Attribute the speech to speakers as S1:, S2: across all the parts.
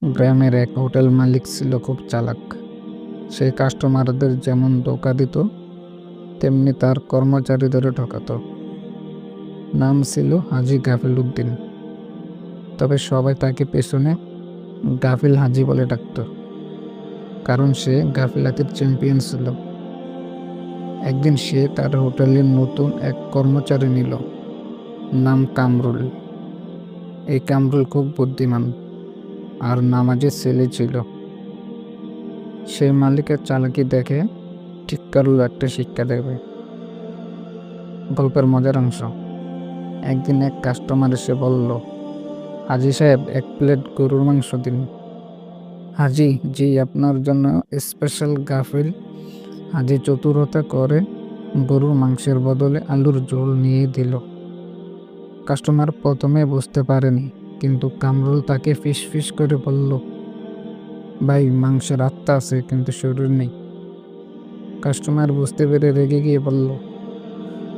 S1: গ্রামের এক হোটেল মালিক ছিল খুব চালাক। সে কাস্টমারদের যেমন ধোঁকা দিত, তেমনি তার কর্মচারীদেরও ঠকাতো। নাম ছিল হাজী গাফিল উদ্দিন। তবে সবাই তাকে পেছনে গাফিল হাজী বলে ডাকত, কারণ সে গাফিলাতির চ্যাম্পিয়ন ছিল। একদিন সে তার হোটেলে নতুন এক কর্মচারী নিল, নাম কামরুল। এই কামরুল খুব বুদ্ধিমান আর নামাজের ছেলে ছিল। সে মালিকের চালাকি দেখে ঠিক করলো একটা শিক্ষা দেবে। গল্পের মজার অংশ, একদিন এক কাস্টমার এসে বলল, হাজি সাহেব, এক প্লেট গরুর মাংস দিন। হাজি, জি, আপনার জন্য স্পেশাল। গাফিল হাজি চতুরতা করে গরুর মাংসের বদলে আলুর ঝোল নিয়ে দিল। কাস্টমার প্রথমে বুঝতে পারেনি, কিন্তু কামরুল তাকে ফিস ফিস করে বলল, ভাই, মাংসের আত্মা আছে কিন্তু শরীর নেই। কাস্টমার বুঝতে পেরে রেগে গিয়ে বলল,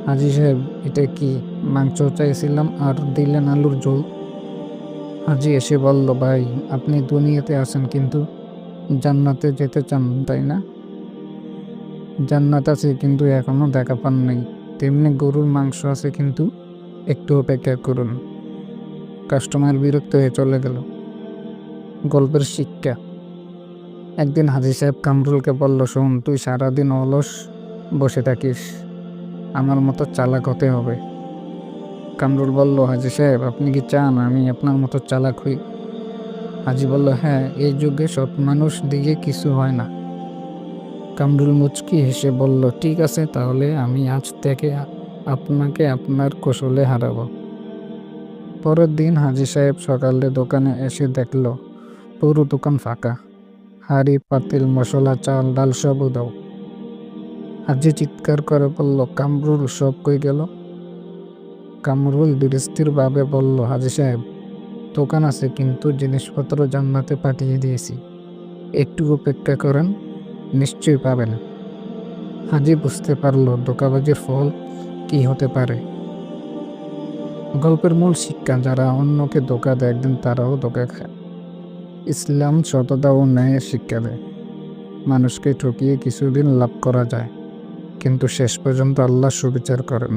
S1: হাজি সাহেব, এটা কি? মাংস চাইছিলাম আর দিলেন আলুর ঝোল। হাজি এসে বলল, ভাই, আপনি দুনিয়াতে আছেন কিন্তু জান্নাতে যেতে চান, তাই না? জান্নাত আছে কিন্তু এখনো দেখা পান নাই, তেমনি গরুর মাংস আছে কিন্তু একটু অপেক্ষা করুন। কাস্টমার বিরক্ত হয়ে চলে গেল। গল্পের শিক্ষা, একদিন হাজি সাহেব কামরুলকে বলল, শোন, তুই সারাদিন অলস বসে থাকিস, আমার মতো চালাক হতে হবে। কামরুল বলল, হাজি সাহেব, আপনি কি চান আমি আপনার মতো চালাক হই? হাজি বলল, হ্যাঁ, এই যুগে সৎ মানুষ দিয়ে কিছু হয় না। কামরুল মুচকি হেসে বলল, ঠিক আছে, তাহলে আমি আজ থেকে আপনাকে আপনার কৌশলে হারাবো। পরের দিন হাজি সাহেব সকালে দোকানে এসে দেখল পুরো দোকান ফাঁকা। হাঁড়ি, পাতিল, মশলা, চাল, ডাল সব উধাও। হাজি চিৎকার করে বলল, কামরুল, সব কই গেল? কামরুল ধীরস্থির ভাবে বলল, হাজি সাহেব, দোকান আছে কিন্তু জিনিসপত্র জান্নাতে পাঠিয়ে দিয়েছি, একটু অপেক্ষা করেন, নিশ্চয়ই পাবেন। হাজি বুঝতে পারল ধোঁকাবাজির ফল কি হতে পারে। গল্পের মূল শিক্ষা, যারা অন্যকে ধোঁকা দেয় একদিন তারাও ধোঁকা খায়। ইসলাম সততা ও ন্যায়ের শিক্ষা দেয়। মানুষকে ঠকিয়ে কিছুদিন লাভ করা যায়, কিন্তু শেষ পর্যন্ত আল্লাহ সুবিচার করেন।